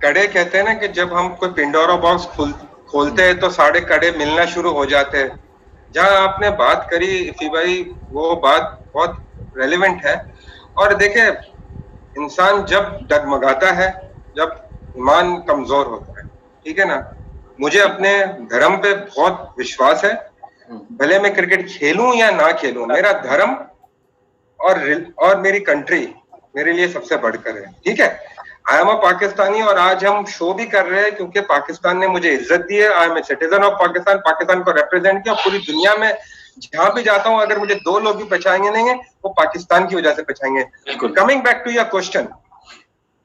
कड़े कहते हैं ना कि जब हम कोई पिंडोरा बॉक्स खोलते हैं तो सारे कड़े मिलना शुरू हो जाते हैं। जहां आपने बात करी इफी भाई, वो बात बहुत रेलेवेंट है। और देखे, इंसान जब डगमगाता है, जब ईमान कमजोर होता है, ठीक है ना। मुझे अपने धर्म पे बहुत विश्वास है, भले मैं क्रिकेट खेलूं या ना खेलूं, मेरा धर्म और मेरी कंट्री मेरे लिए सबसे बढ़कर है, ठीक है। आई एम अ पाकिस्तानी, और आज हम शो भी कर रहे हैं क्योंकि पाकिस्तान ने मुझे इज्जत दी है। I am a citizen of Pakistan, Pakistan को रिप्रेजेंट किया पूरी दुनिया में। जहां भी जाता हूं, अगर मुझे दो लोग भी पहचानेंगे वो पाकिस्तान की वजह से पहचानेंगे। Coming back to your question,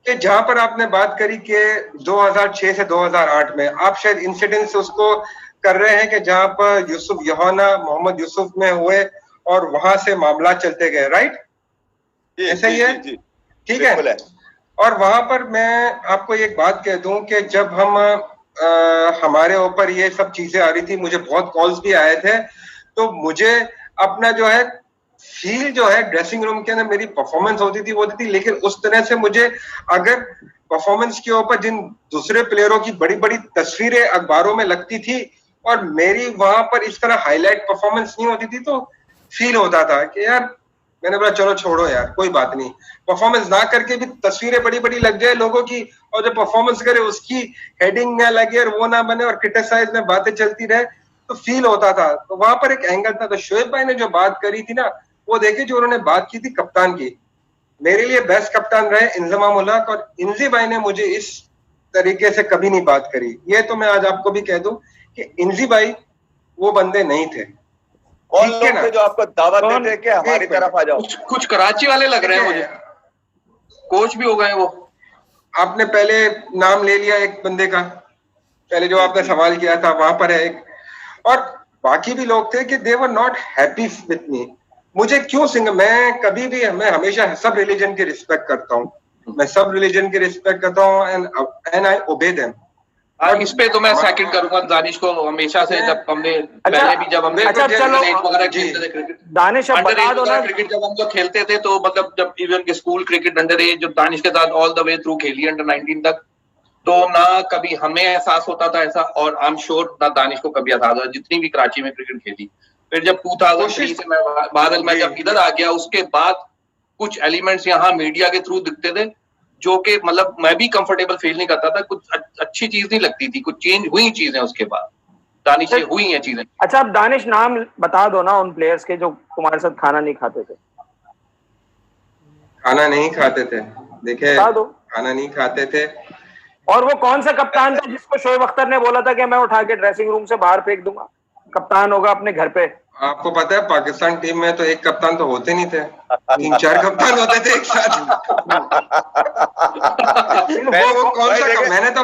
कि जहां पर आपने बात करी कि 2006 से 2008 में, आप शायद इंसिडेंट्स उसको कर रहे हैं कि जहां पर यूसुफ योहाना मोहम्मद यूसुफ में हुए और वहां से मामला चलते गए, राइट? ऐसा ही है, ठीक है। और वहां पर मैं आपको एक बात कह दूं कि जब हम हमारे ऊपर ये सब चीजें आ रही थी, मुझे बहुत कॉल्स भी आए थे, तो मुझे अपना जो है फील जो है ड्रेसिंग रूम के अंदर मेरी परफॉर्मेंस होती थी, लेकिन उस तरह से मुझे अगर परफॉर्मेंस के ऊपर जिन दूसरे प्लेयरों की बड़ी बड़ी तस्वीरें अखबारों में लगती थी और मेरी वहां पर इस तरह हाईलाइट परफॉर्मेंस नहीं होती थी, तो फील होता था कि यार, मैंने बोला चलो छोड़ो यार, कोई बात नहीं, परफॉर्मेंस ना करके भी तस्वीरें बड़ी बड़ी लग जाए लोगों की, और जो परफॉर्मेंस करे उसकी हेडिंग ना लगे और वो ना बने और क्रिटिसाइज में बातें चलती रहे, तो फील होता था। तो वहां पर एक एंगल था। तो शोएब भाई ने जो बात करी थी ना, वो देखिए, जो उन्होंने बात की थी कप्तान की, मेरे लिए बेस्ट कप्तान रहे इंजमाम उल हक, और इंजी भाई ने मुझे इस तरीके से कभी नहीं बात करी। ये तो मैं आज आपको भी कह दूं कि इंजी भाई वो बंदे नहीं थे। कौन लोग थे जो आपको दावत देते कि हमारी तरफ आ जाओ? कुछ कराची वाले लग रहे हैं मुझे, कोच भी हो गए वो। आपने पहले नाम ले लिया एक बंदे का, पहले जो आपने सवाल किया था वहां पर है एक, और बाकी भी लोग थे कि they were not happy with me. मुझे क्यों मैं कभी भी, मैं हमेशा सब रिलीजन की रिस्पेक्ट करता हूँ, मैं सब रिलीजन की रिस्पेक्ट करता हूँ, एंड आई ओबे देम। इस पे तो मैं सेकंड करूंगा दानिश को, हमेशा से जब हमने पहले भी जब हमने दानिश बता दो ना, क्रिकेट जब हम लोग खेलते थे तो मतलब जब इवन के स्कूल क्रिकेट अंडर एज जो दानिश के साथ ऑल द वे थ्रू खेली अंडर 19 तक, तो ना कभी हमें एहसास होता था ऐसा, और आई एम श्योर ना दानिश को कभी एहसास होता, जितनी भी कराची में क्रिकेट खेली। फिर जब 2003 से मैं बादल में जब इधर आ गया, उसके बाद कुछ एलिमेंट्स यहाँ मीडिया के थ्रू दिखते थे जो कि मतलब मैं भी कंफर्टेबल फील नहीं करता था, कुछ अच्छी चीज नहीं लगती थी, कुछ चेंज हुई चीजें उसके बाद दानिश से हुई हैं चीजें। अच्छा, अब दानिश नाम बता दो ना उन प्लेयर्स के जो तुम्हारे साथ खाना नहीं खाते थे। खाना नहीं खाते थे, देखे, खाना नहीं खाते थे। और वो कौन सा कप्तान था जिसको शोएब अख्तर ने बोला था कि मैं उठा के ड्रेसिंग रूम से बाहर फेंक दूंगा, कप्तान होगा अपने घर पे? आपको पता है पाकिस्तान टीम में तो एक कप्तान तो होते नहीं थे, 3-4 कप्तान होते थे एक साथ। वो कौन सा मैंने तो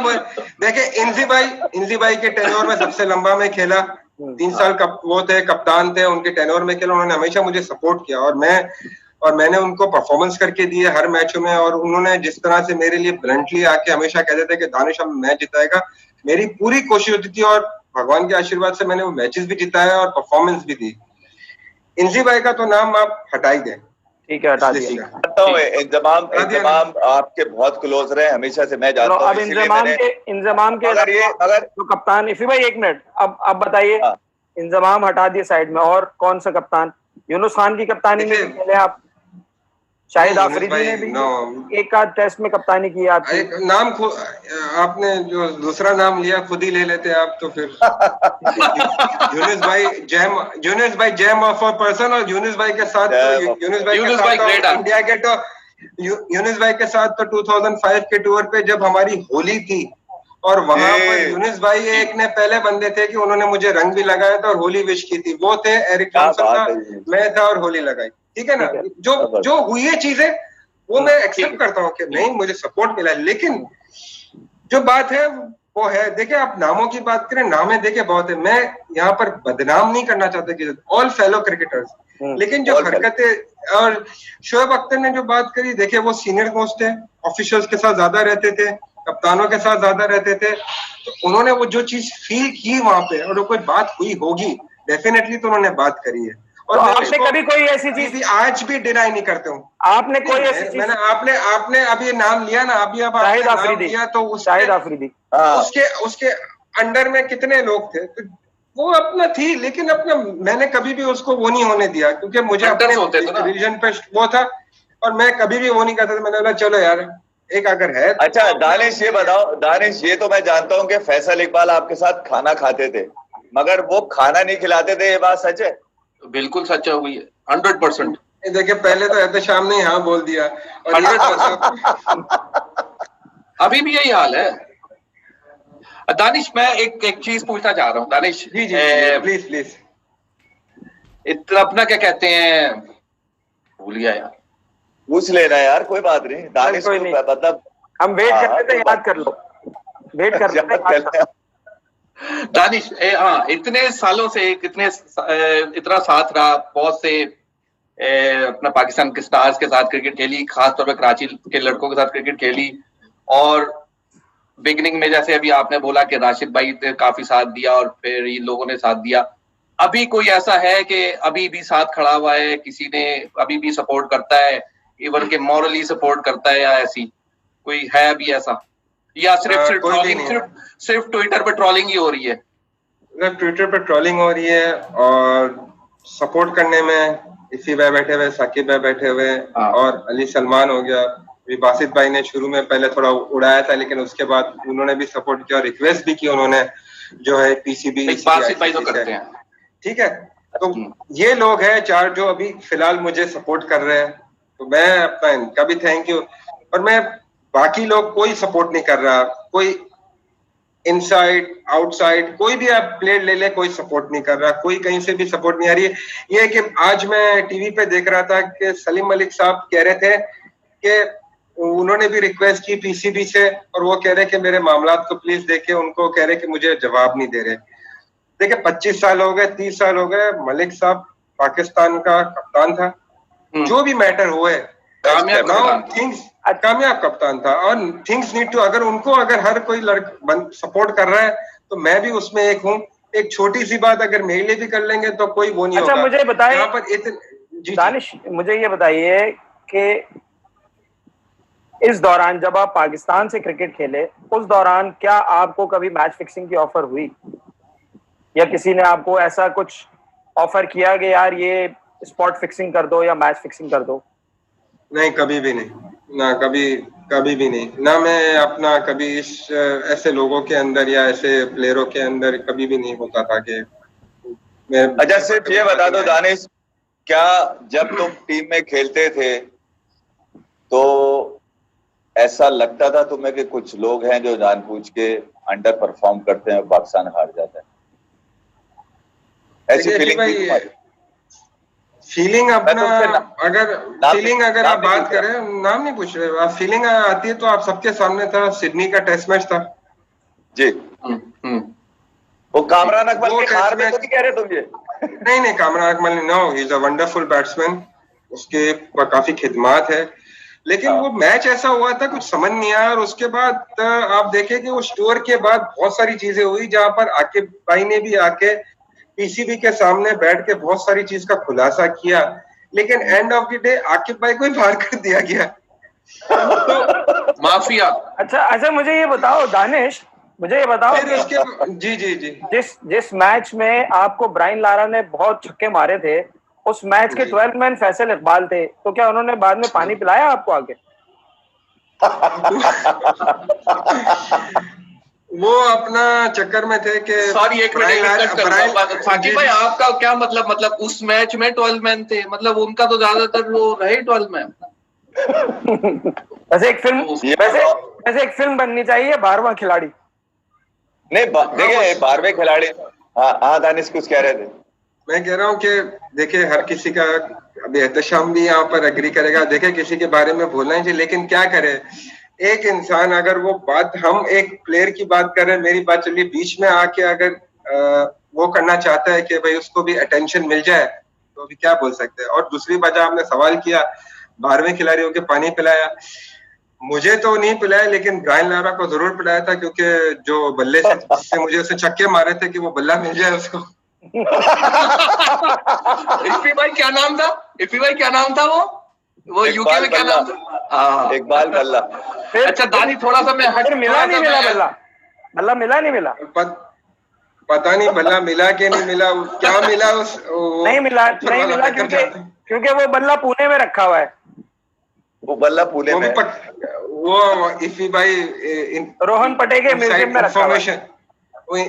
देखे, इंजी भाई के टेन्योर में सबसे लंबा में खेला, 3 साल वो थे, कप्तान थे, उनके टेन्योर में खेला, उन्होंने हमेशा मुझे सपोर्ट किया, और मैंने उनको परफॉर्मेंस करके दिए हर मैचों में। और उन्होंने जिस तरह से मेरे लिए ब्लंटली आके हमेशा कहते थे कि दानिश हम मैच जिताएगा, मेरी पूरी कोशिश होती थी, और भगवान के आशीर्वाद से मैंने वो मैचेस भी जिताया और परफॉर्मेंस भी दी। इंजी भाई का तो नाम आप हटा ही दें। ठीक है, हटा दिया। इंजमाम आपके बहुत क्लोज रहे हमेशा से, मैं जानता हूं। अब इंजमाम के अगर तो कप्तान इफी भाई, 1 मिनट, अब बताइए, इंजमाम हटा दिए साइड में, और कौन सा कप्तान? यूनुस खान की कप्तानी में खेले आप, शाहिद आफरीदी ने भी एक आध टेस्ट में कप्तानी की आपकी। नाम आपने जो दूसरा नाम लिया खुद ही ले लेते आप तो फिर। यूनुस भाई जेम ऑफ अ पर्सन, और यूनुस भाई के साथ यूनुस भाई के साथ तो 2005 के टूर पे जब हमारी होली थी, और वहां पर यूनुस भाई एक ने पहले बंदे थे कि उन्होंने मुझे रंग भी लगाया था और होली विश की थी, वो थे एरिक जॉनसन था, मैं था, और होली लगाई, ठीक है ना। जो हुई है चीजें वो मैं एक्सेप्ट करता हूँ कि नहीं, मुझे सपोर्ट मिला, लेकिन जो बात है वो है, देखिए आप नामों की बात करें, नामें देखिए बहुत है, मैं यहाँ पर बदनाम नहीं करना चाहता कि ऑल फेलो क्रिकेटर्स, लेकिन जो हरकतें, और शोएब अख्तर ने जो बात करी, देखिए वो सीनियर कोच थे, ऑफिशियल्स के साथ ज्यादा रहते थे, कप्तानों के साथ ज्यादा रहते थे, तो उन्होंने वो जो चीज फील की वहां पे, और कोई बात हुई होगी डेफिनेटली, तो उन्होंने बात करी है। और तो मैं आपने कभी कोई ऐसी अभी चीज भी आज भी डिनाई नहीं करता हूँ। आपने कोई ऐसी चीज मैंने आपने अभी नाम लिया ना, अभी अब आपने शाहिद नाम आफरीदी, लिया तो शाहिद आफरीदी, उसके अंडर में कितने लोग थे, तो वो अपना थी, लेकिन अपना मैंने कभी भी उसको वो नहीं होने दिया, क्योंकि मुझे अपने रिलीजन पे वो था और मैं कभी भी वो नहीं करता था। मैंने बोला चलो यार एक अगर है। अच्छा दानिश ये बताओ, दानिश ये तो मैं जानता हूँ कि फैसल इकबाल आपके साथ खाना खाते थे, मगर वो खाना नहीं खिलाते थे, ये बात सच है? बिल्कुल सच हो गई है, 100%। देखिए पहले तो एहतशाम ने यहाँ बोल दिया और 100%। अभी भी यही हाल है। दानिश मैं एक चीज पूछना चाह रहा हूँ दानिश। जी जी प्लीज प्लीज। इतना अपना क्या कहते हैं, भूल गया यार। पूछ लेना यार, कोई बात नहीं। दानिश को मतलब हम वेट कर रहे थे, याद कर लो, वेट कर रहे थे। दानिश हाँ, इतने सालों से इतना साथ रहा, बहुत से अपना पाकिस्तान के स्टार्स के साथ क्रिकेट खेली, खासतौर पर कराची के लड़कों के साथ क्रिकेट खेली, और बिगनिंग में जैसे अभी आपने बोला कि राशिद भाई ने काफी साथ दिया और फिर इन लोगों ने साथ दिया। अभी कोई ऐसा है कि अभी भी साथ खड़ा हुआ है, किसी ने अभी भी सपोर्ट करता है, इवन के मॉरली सपोर्ट करता है, या ऐसी कोई है अभी ऐसा, या सिर्फ ट्रॉलिंग, सिर्फ ट्विटर पे ट्रॉलिंग ही हो रही है? ट्विटर पे ट्रॉलिंग हो रही है और सपोर्ट करने में इसी भाई बैठे हुए, साकिब भाई बैठे हुए, और अली सलमान हो गया। बासित भाई ने शुरू में पहले थोड़ा उड़ाया था, लेकिन उसके बाद उन्होंने भी सपोर्ट किया, रिक्वेस्ट भी की उन्होंने, जो है पीसीबी बासित भाई तो करते हैं। ठीक है, तो ये लोग हैं चार जो अभी फिलहाल मुझे सपोर्ट कर रहे हैं, तो मैं अपना इनका भी थैंक यू। और मैं बाकी लोग कोई सपोर्ट नहीं कर रहा, कोई इनसाइड आउटसाइड कोई भी आप प्लेयर ले ले, कोई सपोर्ट नहीं कर रहा, कोई कहीं से भी सपोर्ट नहीं आ रही है। ये है कि आज मैं टीवी पे देख रहा था कि सलीम मलिक साहब कह रहे थे कि उन्होंने भी रिक्वेस्ट की पीसीबी से, और वो कह रहे कि मेरे मामलात को प्लीज देखे, उनको कह रहे कि मुझे जवाब नहीं दे रहे। देखिए 25 साल हो गए, 30 साल हो गए, मलिक साहब पाकिस्तान का कप्तान था, जो भी मैटर हुए कामयाब कप्तान था, और थिंग्स नीड टू, अगर उनको अगर हर कोई सपोर्ट कर रहा है तो मैं भी उसमें एक हूँ। एक छोटी सी बात अगर मेरे लिए भी कर लेंगे तो कोई वो नहीं होगा। अच्छा मुझे बताइए यहाँ पर दानिश, मुझे ये बताइए कि इस दौरान जब आप पाकिस्तान से क्रिकेट खेले, उस दौरान क्या आपको कभी मैच फिक्सिंग की ऑफर हुई, या किसी ने आपको ऐसा कुछ ऑफर किया कि यार ये स्पॉट फिक्सिंग कर दो या मैच फिक्सिंग कर दो? नहीं, कभी भी नहीं, ना कभी भी नहीं, ना मैं अपना कभी इस ऐसे लोगों के अंदर या ऐसे प्लेयरों के अंदर कभी भी नहीं होता था कि मैं। अच्छा सिर्फ ये बता दो दानिश, क्या जब तुम टीम में खेलते थे तो ऐसा लगता था तुम्हें कि कुछ लोग हैं जो जानबूझ के अंडर परफॉर्म करते हैं और पाकिस्तान हार जाता है? ऐसी फीलिंग फीलिंग अपना अगर आप बात करें, नाम नहीं पूछ रहे, आप फीलिंग आती है तो आप सबके सामने था, सिडनी का टेस्ट मैच था जी। वो कामरान अकमल के हार में तो नहीं कह रहे तुम ये? नहीं Kamran Akmal no, he is a wonderful batsman, उसके काफी खिदमात है, लेकिन वो मैच ऐसा हुआ था कुछ समझ नहीं आया। और उसके बाद आप देखें कि उस टूर के बाद बहुत सारी चीजें हुई, जहां पर आकिब भाई ने भी आके पीसीबी के सामने बैठ के बहुत सारी चीज का खुलासा किया, लेकिन end of the day Aqib भाई को ही बाहर कर दिया गया। तो माफिया। अच्छा मुझे ये बताओ दानिश, मुझे ये बताओ फिर उसके जी जिस मैच में आपको ब्रायन लारा ने बहुत छक्के मारे थे, उस मैच के 12 मैन फैसल इकबाल थे, तो क्या उन्होंने बाद में पानी पिलाया आपको आके? वो अपना चक्कर में थे कि सॉरी एक मिनट साकिब भाई, आपका क्या मतलब उस मैच में 12 मैन थे, मतलब उनका तो ज्यादातर वो रहे 12 मैन। वैसे एक फिल्म बननी चाहिए 12वां खिलाड़ी। नहीं देखिए 12वें खिलाड़ी। हाँ दानिश कुछ कह रहे थे? मैं कह रहा हूँ कि देखिए हर किसी का, अभी एहतशाम भी यहाँ पर एग्री करेगा, देखिए किसी के बारे में बोलना ही चाहिए, लेकिन क्या करे एक इंसान, अगर वो बात हम एक प्लेयर की बात कर रहे हैं, मेरी बात चलिए बीच में आके अगर वो करना चाहता है कि भाई उसको भी अटेंशन मिल जाए, तो अभी क्या बोल सकते हैं। और दूसरी बात आपने सवाल किया 12वें खिलाड़ी होके पानी पिलाया, मुझे तो नहीं पिलाया, लेकिन ब्रायन लारा को जरूर पिलाया था, क्योंकि जो बल्ले से मुझे उसे छक्के मारे थे कि वो बल्ला मिल जाए उसको। इफ़ी भाई क्या नाम था? इफ़ी भाई क्या नाम था वो यूके में क्या नाम था? हाँ, इकबाल बल्ला। अच्छा दानी थोड़ा सा मैं फिर मिला नहीं मिला बल्ला मिला नहीं मिला? पता नहीं बल्ला मिला कि नहीं मिला, क्या मिला नहीं मिला क्योंकि वो बल्ला पुणे में रखा हुआ है। वो बल्ला पुणे में, वो इफ़ी भाई रोहन पटेके म्यूजियम में रखा हुआ है।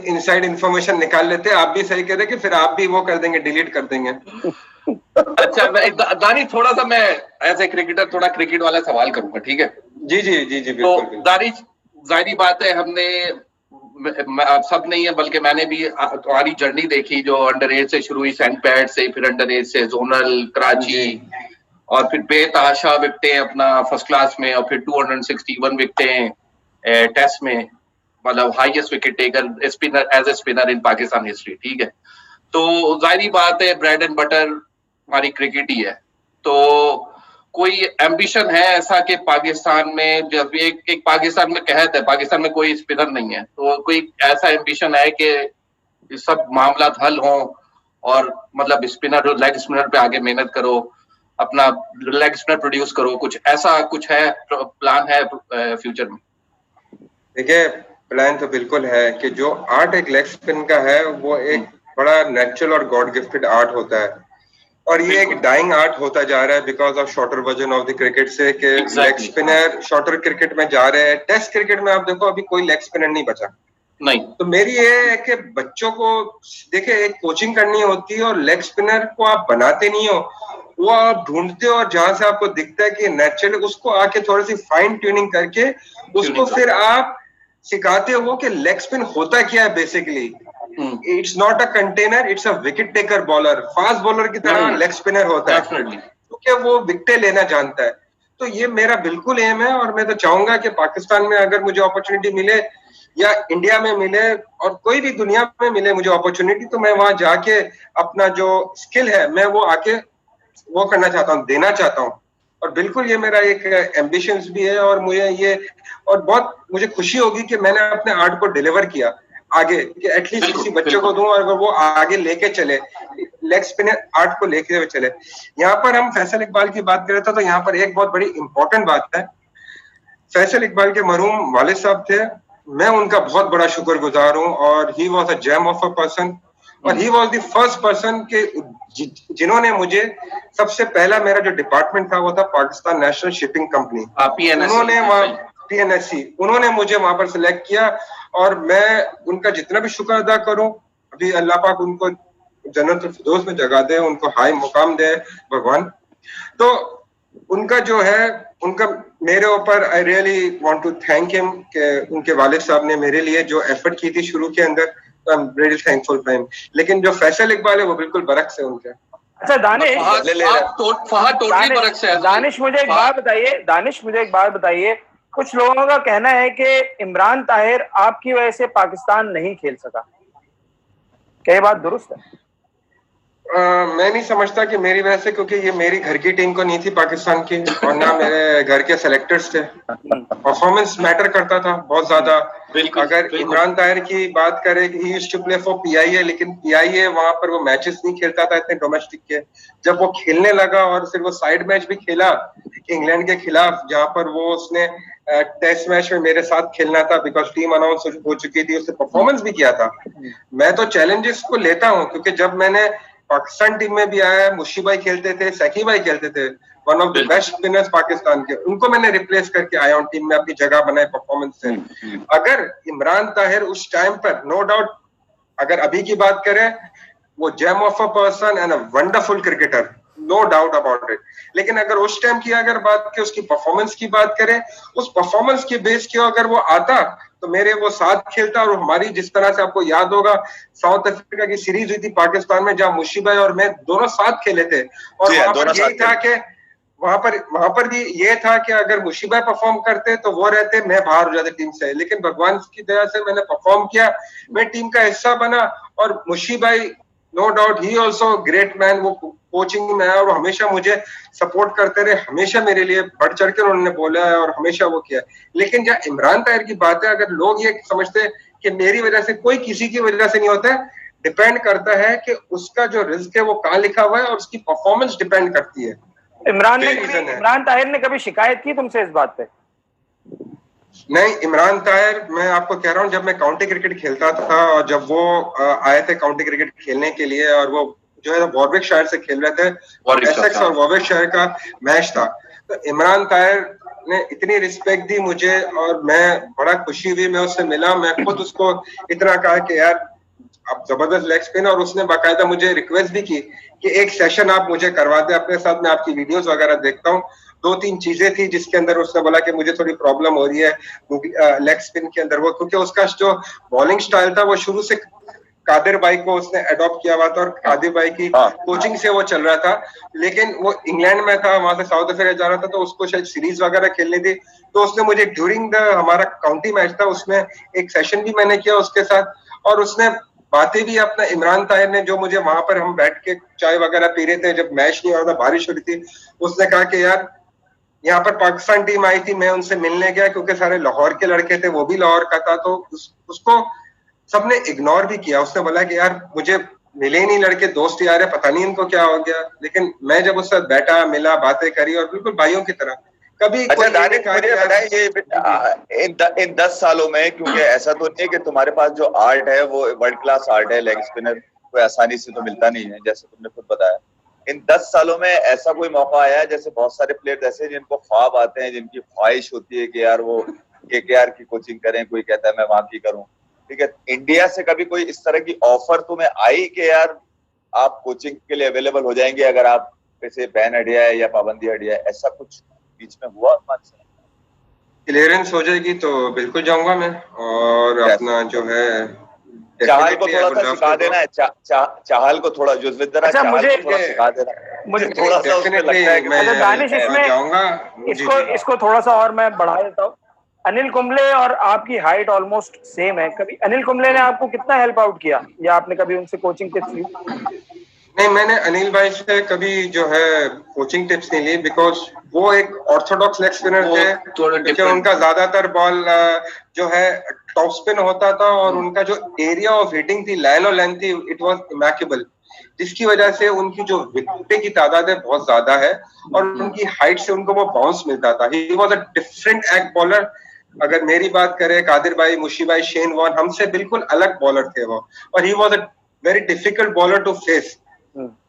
इनसाइड इंफॉर्मेशन निकाल लेते हैं। आप भी सही कह रहे कि फिर आप भी वो कर देंगे, डिलीट कर देंगे। अच्छा दानी थोड़ा सा मैं एज ए क्रिकेटर थोड़ा क्रिकेट वाला सवाल करूंगा, ठीक है? जी जी जी जी बिल्कुल। तो दानी जाहिर बात है हमने सब नहीं है बल्कि मैंने भी तुम्हारी जर्नी देखी जो अंडर एज से शुरू हुई, सेंट पैट से, फिर अंडर एज से जोनल कराची, और फिर बेतहाशा विकेटें अपना फर्स्ट क्लास में, और फिर 261 विकेटें टेस्ट में, मतलब highest wicket taker spinner as a spinner in Pakistan history, ठीक है? तो जाहिर बात है ब्रेड एंड बटर हमारी क्रिकेट ही है। तो कोई एम्बिशन है ऐसा कि पाकिस्तान में, जब एक पाकिस्तान में कहते हैं पाकिस्तान में कोई स्पिनर नहीं है, तो कोई ऐसा एम्बिशन है कि सब मामला हल हो और मतलब स्पिनर, लेग स्पिनर पे आगे मेहनत करो, अपना लेग स्पिनर प्रोड्यूस करो, कुछ ऐसा कुछ है, प्लान है फ्यूचर में? देखिए प्लान तो बिल्कुल है कि जो आर्ट एक लेग स्पिन का है वो एक बड़ा नेचुरल और गॉड गिफ्टेड आर्ट होता है, और ये एक डाइंग आर्ट होता जा रहा है because of shorter version of the cricket से कि लेग स्पिनर शॉर्टर क्रिकेट में जा रहे हैं। टेस्ट क्रिकेट में आप देखो अभी कोई लेग स्पिनर नहीं बचा नहीं। तो मेरी ये है कि बच्चों को देखिए एक कोचिंग करनी होती है, और लेग स्पिनर को आप बनाते नहीं हो, वो आप ढूंढते हो, और जहां से आपको दिखता है कि नेचुरली उसको आके थोड़ी सी फाइन ट्यूनिंग करके उसको फिर आप सिखाते हो कि लेग स्पिन होता क्या है basically. It's not a container, it's a wicket taker bowler. Fast bowler की तरह लेग स्पिनर होता है क्योंकि वो विकेटें लेना जानता है। तो ये मेरा बिल्कुल एम है, और मैं तो चाहूंगा कि पाकिस्तान में अगर मुझे अपॉर्चुनिटी मिले या इंडिया में मिले और कोई भी दुनिया में मिले मुझे अपॉर्चुनिटी, तो मैं वहां जाके अपना जो स्किल है मैं वो आके वो करना चाहता हूँ, देना चाहता हूँ। और बिल्कुल ये मेरा एक एम्बिशंस भी है, और मुझे ये और बहुत मुझे खुशी होगी कि मैंने अपने आर्ट को डिलीवर किया आगे, कि एटलीस्ट किसी बच्चे को दूं और वो आगे लेके चले, लेग स्पिनर आर्ट को लेके हुए चले। यहाँ पर हम फैसल इकबाल की बात कर रहे थे, तो यहाँ पर एक बहुत बड़ी इंपॉर्टेंट बात है। फैसल इकबाल के मरहूम वालिद साहब थे, मैं उनका बहुत बड़ा शुक्रगुजार हूँ, और he was a gem of a person, और he was the first person के जिन्होंने मुझे सबसे पहला, मेरा जो डिपार्टमेंट था वो था पाकिस्तान नेशनल शिपिंग कंपनी, उन्होंने वहाँ PNSC, उन्होंने मुझे वहां पर सिलेक्ट किया, और मैं उनका जितना भी शुक्र अदा करूं, अभी अल्लाह पाक उनको जन्नतुल फिरदौस में जगह दे, उनको हाई मुकाम दे भगवान। तो उनका जो है, उनका मेरे ऊपर I really want to thank him कि उनके वालिद साहब ने मेरे लिए जो एफर्ट की थी शुरू के अंदर, I am really thankful for him. लेकिन जो फैसल इकबाल है वो बिल्कुल बरक से उनके। अच्छा दानिश मुझे एक बात बताइए, कुछ लोगों का कहना है कि इमरान ताहिर आपकी वजह से पाकिस्तान नहीं खेल सका, क्या ये बात दुरुस्त है? मैं नहीं समझता कि मेरी वजह से, क्योंकि ये मेरी घर की टीम को नहीं थी पाकिस्तान की, और ना मेरे घर के सेलेक्टर्स थे। परफॉर्मेंस मैटर करता था बहुत ज्यादा। अगर इमरान ताहिर की बात करें, he used to play for PIA, लेकिन PIA वहां पर वो मैचेस नहीं खेलता था इतने डोमेस्टिक के। जब वो खेलने लगा और फिर वो साइड मैच भी खेला इंग्लैंड के खिलाफ, जहां पर वो उसने टेस्ट मैच में मेरे साथ खेलना था बिकॉज टीम अनाउंस हो चुकी थी, उसने परफॉर्मेंस भी किया था। मैं तो चैलेंजेस को लेता हूँ, क्योंकि जब मैंने पाकिस्तान टीम में भी आया, मुशी भाई खेलते थे, सैकी भाई खेलते थे, one of the best spinners Pakistan के, उनको मैंने रिप्लेस करके आया हूँ टीम में, अपनी जगह बनाए परफॉर्मेंस से। अगर इमरान ताहिर उस टाइम पर, नो डाउट अगर अभी की बात करें, वो gem of a person and a wonderful cricketer, no doubt about it. लेकिन अगर उस टाइम की अगर बात की, उसकी परफॉर्मेंस की बात करें, उस परफॉर्मेंस के बेस की अगर वो आता तो मेरे वो साथ खेलता, और हमारी जिस तरह से आपको याद होगा साउथ अफ्रीका की सीरीज हुई थी पाकिस्तान में, जहां मुशी भाई और मैं दोनों साथ खेले थे, और वहां पर यही था कि वहां पर भी ये था कि अगर मुशी भाई परफॉर्म करते तो वो रहते, मैं बाहर हो जाते टीम से। लेकिन भगवान की दया से मैंने परफॉर्म किया, मैं टीम का हिस्सा बना, और मुशी भाई no doubt he also great man, वो कोचिंग में आया और हमेशा मुझे सपोर्ट करते रहे, हमेशा मेरे लिए बढ़ चढ़ कर उन्होंने बोला है और हमेशा वो किया। लेकिन जहाँ इमरान ताहिर की बात है, अगर लोग ये समझते हैं कि मेरी वजह से, कोई किसी की वजह से नहीं होता है, डिपेंड करता है कि उसका जो रिस्क है वो कहाँ लिखा हुआ है और उसकी परफॉर्मेंस डिपेंड करती है। इमरान ताहिर ने कभी शिकायत की तुमसे इस बात पे? नहीं, इमरान ताहिर, मैं आपको कह रहा हूँ, जब मैं काउंटी क्रिकेट खेलता था और जब वो आए थे काउंटी क्रिकेट खेलने के लिए और वो जो है वॉरविकशायर से खेल रहे थे, एसेक्स और वॉरविकशायर का मैच था, तो इमरान ताहिर ने इतनी रिस्पेक्ट दी मुझे और मैं बड़ा खुशी हुई, मैं उससे मिला, मैं खुद उसको इतना कहा कि यार आप जबरदस्त लेग स्पिन, और उसने बाकायदा मुझे रिक्वेस्ट भी की कि एक सेशन आप मुझे करवा दे अपने साथ, मैं आपकी वीडियोस वगैरह देखता हूँ। 2-3 चीजें थी जिसके अंदर उसने बोला कि मुझे थोड़ी प्रॉब्लम हो रही है लेग स्पिन के अंदर, वो क्योंकि उसका जो बॉलिंग स्टाइल था वो शुरू से कादिर भाई को उसने अडॉप्ट किया हुआ था और कादिर भाई की कोचिंग से वो चल रहा था, लेकिन वो इंग्लैंड में था, वहां से साउथ अफ्रीका जा रहा था, तो उसको शायद सीरीज वगैरह खेलनी थी, तो उसने मुझे ड्यूरिंग द हमारा काउंटी मैच था उसमें एक सेशन भी मैंने किया उसके साथ, और उसने बातें भी अपना इमरान ताहिर ने, जो मुझे वहां पर हम बैठ के चाय वगैरह पी रहे थे जब मैच नहीं हो रहा था, बारिश हो रही थी, उसने कहा कि यार यहाँ पर पाकिस्तान टीम आई थी, मैं उनसे मिलने गया क्योंकि सारे लाहौर के लड़के थे, वो भी लाहौर का था, तो उसको सबने इग्नोर भी किया। उसने बोला कि यार मुझे मिले नहीं लड़के, दोस्त यार है, पता नहीं इनको क्या हो गया, लेकिन मैं जब उससे बैठा, मिला, बातें करी और बिल्कुल भाइयों की तरह कभी। अच्छा दानिश, मुझे बताइए इन 10 सालों में, क्योंकि ऐसा तो नहीं है कि तुम्हारे पास जो आर्ट है वो वर्ल्ड क्लास आर्ट है, लेग स्पिनर कोई आसानी से तो मिलता नहीं है जैसे तुमने खुद बताया, इन 10 सालों में ऐसा कोई मौका आया है, जैसे बहुत सारे प्लेयर ऐसे हैं जिनको ख्वाब आते हैं, जिनकी ख्वाहिश होती है कि यार वो केकेआर की कोचिंग करें, कोई कहता है मैं वहां की करूं, ठीक है, इंडिया से कभी कोई इस तरह की ऑफर तुम्हें आई कि यार आप कोचिंग के लिए अवेलेबल हो जाएंगे अगर आप जैसे बैन हट जाए या पाबंदी हट जाए, ऐसा कुछ बीच में हुआ? क्लियरेंस हो जाएगी तो बिल्कुल जाऊंगा मैं, और अपना जो है चाहल को थोड़ा सा सिखा देना, चाहल को थोड़ा जुज़विद्दरा मुझे थोड़ा सिखा देना, मुझे थोड़ा सा उसमें लगता है कि मैं दानिश इसमें जाऊंगा। इसको थोड़ा सा और मैं बढ़ा देता हूँ। अनिल कुंबले और आपकी हाइट ऑलमोस्ट सेम है, कभी अनिल कुंबले ने आपको कितना हेल्प आउट किया या आपने कभी उनसे कोचिंग टिप्स ली? नहीं, मैंने अनिल भाई से कभी जो है कोचिंग टिप्स नहीं ली, बिकॉज वो एक ऑर्थोडॉक्स लेग स्पिनर थे, क्योंकि उनका ज्यादातर बॉल जो है टॉप स्पिन होता था और उनका जो एरिया ऑफ हिटिंग थी, लाइन और लेंथ थी, इट वाज इमैकेबल, जिसकी वजह से उनकी जो विकेटें की तादाद है बहुत ज्यादा है और उनकी हाइट से उनको वो बाउंस मिलता था। ही was a different act bowler. अगर मेरी बात करें, कादिर भाई, मुशी भाई, शेन वॉर्न, हमसे बिल्कुल अलग बॉलर थे वो, और he was a very difficult bowler to face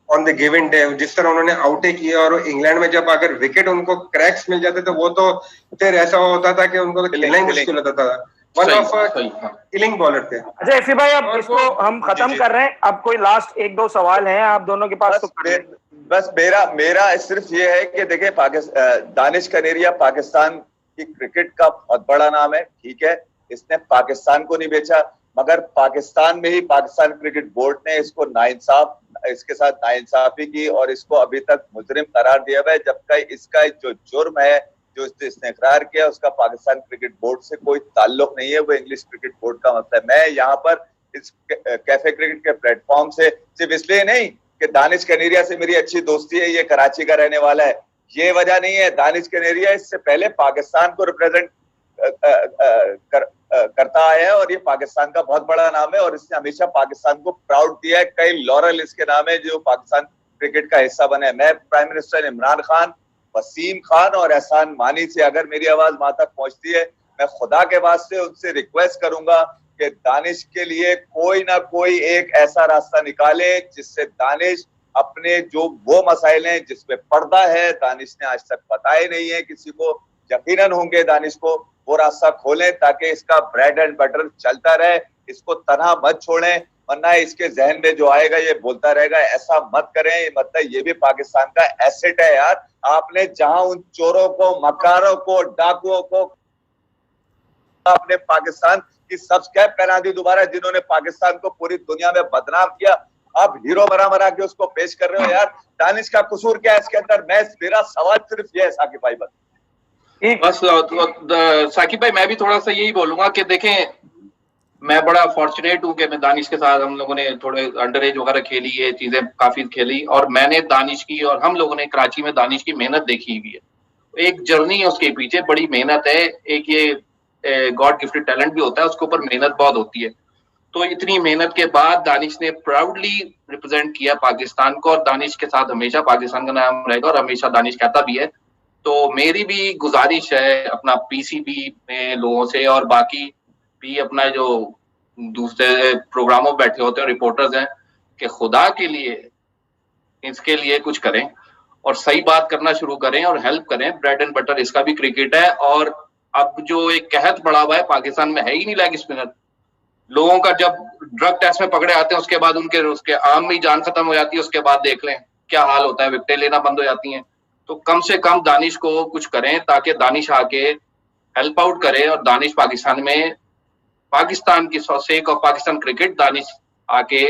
on the given day. जिस तरह उन्होंने आउटे किए, और इंग्लैंड में जब अगर विकेट उनको क्रैक्स मिल जाते तो वो तो फिर ऐसा होता था कि उनको तो खेलना ही मुश्किल होता था। वन ऑफ किलिंग बॉलर थे। अच्छा इफी भाई, अब इसको हम खत्म कर रहे हैं, अब कोई लास्ट 1-2 सवाल हैं आप दोनों के पास? बस मेरा सिर्फ ये है कि देखिए, दानिश कनेरिया पाकिस्तान की क्रिकेट का बहुत बड़ा नाम है, ठीक है, इसने पाकिस्तान को नहीं बेचा, मगर पाकिस्तान में ही पाकिस्तान क्रिकेट बोर्ड ने इसके साथ नाइंसाफी की और इसको अभी तक मुजरिम करार दिया हुआ है, जबकि इसका जो जुर्म है, जो इसने इकरार किया, उसका पाकिस्तान क्रिकेट बोर्ड से कोई ताल्लुक नहीं है, वो इंग्लिश क्रिकेट बोर्ड का मसला है। मैं यहाँ पर इस कैफे क्रिकेट के प्लेटफॉर्म से सिर्फ इसलिए नहीं कि दानिश कनेरिया से मेरी अच्छी दोस्ती है, ये कराची का रहने वाला है, ये वजह नहीं है। दानिश कनेरिया इससे पहले पाकिस्तान को रिप्रेजेंट करता आया है और ये पाकिस्तान का बहुत बड़ा नाम है और इसने हमेशा पाकिस्तान को प्राउड दिया है। कई लॉरल इसके नाम है जो पाकिस्तान क्रिकेट का हिस्सा बने। मैं प्राइम मिनिस्टर इमरान खान, वसीम खान और एहसान मानी से अगर मेरी आवाज वहां तक पहुंचती है, मैं खुदा के वास्ते उनसे रिक्वेस्ट करूंगा कि दानिश के लिए कोई ना कोई एक ऐसा रास्ता निकाले जिससे दानिश अपने जो वो मसाइल हैं जिसपे पर्दा है, दानिश ने आज तक बताए नहीं है किसी को, यकीनन होंगे दानिश को, वो रास्ता खोलें ताकि इसका ब्रेड एंड बटर चलता रहे। इसको तनहा मत छोड़ें, वरना इसके जहन में जो आएगा ये बोलता रहेगा। ऐसा मत करें, मतलब ये भी पाकिस्तान का एसेट है यार। आपने जहां उन चोरों को, मकारों को, डाकुओं को आपने पाकिस्तान की सब कैप पहना दी दोबारा, जिन्होंने पाकिस्तान को पूरी दुनिया में बदनाम किया, आप हीरो बना के उसको पेश कर रहे हो यार। दानिश का कसूर क्या है इसके अंदर? मेरा सवाल सिर्फ ये है साकिब भाई, बस साकिब भाई मैं भी थोड़ा सा यही बोलूंगा कि देखें, मैं बड़ा फॉर्चुनेट हूं कि मैं दानिश के साथ, हम लोगों ने थोड़े अंडर एज वगैरह खेली, ये चीजें काफी खेली, और मैंने दानिश की और हम लोगों ने कराची में दानिश की मेहनत देखी हुई है। एक जर्नी है उसके पीछे, बड़ी मेहनत है, एक ये गॉड गिफ्टेड टैलेंट भी होता है, उसके ऊपर मेहनत बहुत होती है। तो इतनी मेहनत के बाद दानिश ने प्राउडली रिप्रेजेंट किया पाकिस्तान को, और दानिश के साथ हमेशा पाकिस्तान का नाम रहेगा, और हमेशा दानिश कहता भी है। तो मेरी भी गुजारिश है अपना पीसीबी में लोगों से, और बाकी भी अपना जो दूसरे प्रोग्रामों में बैठे होते हैं रिपोर्टर्स हैं, कि खुदा के लिए इसके लिए कुछ करें और सही बात करना शुरू करें और हेल्प करें। ब्रेड एंड बटर इसका भी क्रिकेट है। और अब जो एक कहत पड़ा हुआ है पाकिस्तान में, है ही नहीं लेग स्पिनर। लोगों का जब ड्रग टेस्ट में पकड़े आते हैं उसके बाद उसके आम में ही जान खत्म हो जाती है, उसके बाद देख लें क्या हाल होता है, विकेटें लेना बंद हो जाती हैं। तो कम से कम दानिश को कुछ करें ताकि दानिश आके हेल्प आउट करे, और दानिश पाकिस्तान में, पाकिस्तान की sake of Pakistan cricket, Danish आके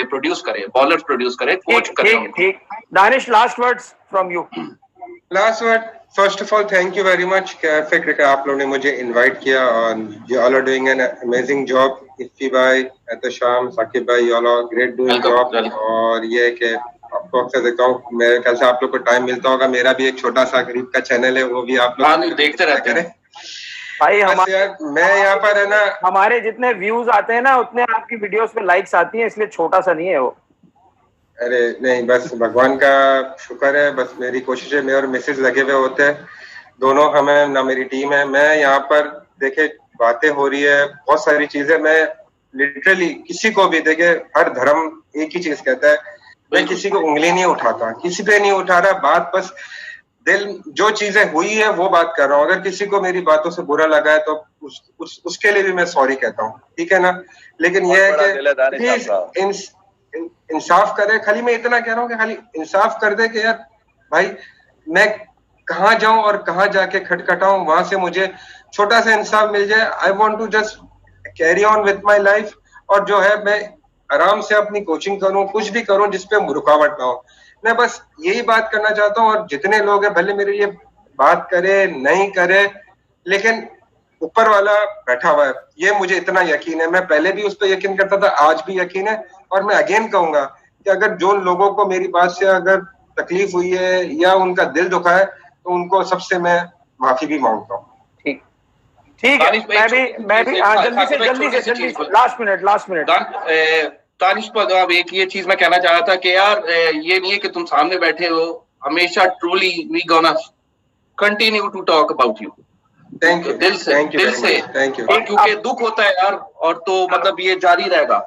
प्रोड्यूस करे, बॉलर्स प्रोड्यूस करे, कोच करे। ठीक। Danish, last words from you. Last word, first of all thank you very much cafe cricket, आप लोगों ने मुझे इनवाइट किया, और you all are doing an amazing job. Ifti भाई, एहतशाम, साकिब भाई, you all are great doing job. और ये कि आपको अक्सर देखता हूँ, मेरे ख्याल से आप लोग को टाइम मिलता होगा, मेरा भी एक छोटा सा गरीब का चैनल है, वो भी आप लोग देखते रहते हैं भाई। मैं यहाँ पर है ना, हमारे जितने व्यूज आते हैं ना उतने आपकी वीडियोस पे लाइक्स आती हैं, इसलिए छोटा सा नहीं है वो। अरे नहीं, बस भगवान का शुक्र है, बस मेरी कोशिश है। मैं और मिसेज लगे हुए होते हैं दोनों, हमें ना मेरी टीम है। मैं यहाँ पर देखे बातें हो रही है, बहुत सारी चीजें, मैं लिटरली किसी को भी देखे, हर धर्म एक ही चीज कहता है, मैं किसी को उंगली नहीं उठाता, किसी पे नहीं उठा रहा बात, बस दिल जो चीजें हुई है वो बात कर रहा हूँ। अगर किसी को मेरी बातों से बुरा लगा है तो उसके लिए भी मैं सॉरी कहता हूँ, ठीक है ना। लेकिन यह है कि प्लीज इंसाफ करे। खाली मैं इतना कह रहा हूँ कि खाली इंसाफ कर दे कि यार भाई, मैं कहाँ जाऊं और कहाँ जाके खटखटाऊं, वहां से मुझे छोटा सा इंसाफ मिल जाए। I want to just carry on with my life, और जो है मैं आराम से अपनी कोचिंग करूं, कुछ भी करूं जिसपे रुकावट ना हो। मैं बस यही बात करना चाहता हूँ। और जितने लोग हैं, भले मेरे ये बात करे नहीं करे, लेकिन ऊपर वाला बैठा हुआ है, ये मुझे इतना यकीन है। मैं पहले भी उस पर यकीन करता था, आज भी यकीन है, और मैं अगेन कहूंगा कि अगर जो लोगों को मेरी बात से अगर तकलीफ हुई है या उनका दिल दुखा है, तो उनको सबसे मैं माफी भी मांगता हूँ। ठीक है। मैं भी जल्दी से लास्ट मिनट दानिश पर अब एक ये चीज मैं कहना चाह रहा था कि यार ये नहीं है कि तुम सामने बैठे हो, हमेशा truly we gonna continue to talk about you. Thank you, दिल से थैंक यू। क्योंकि दुख होता है यार, और तो मतलब ये जारी रहेगा,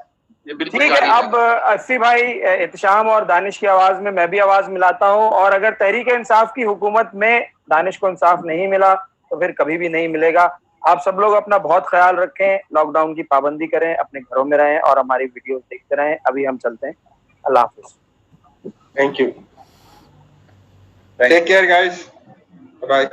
ये बिल्कुल ठीक है। अब अस्सी भाई, एहतशाम और दानिश की आवाज में मैं भी आवाज मिलाता हूँ, और अगर तहरीक इंसाफ की हुकूमत में दानिश को इंसाफ नहीं मिला तो फिर कभी भी नहीं मिलेगा। आप सब लोग अपना बहुत ख्याल रखें, लॉकडाउन की पाबंदी करें, अपने घरों में रहें और हमारी वीडियोस देखते रहें। अभी हम चलते हैं, अल्लाह हाफिज। Thank you, take care guys, bye.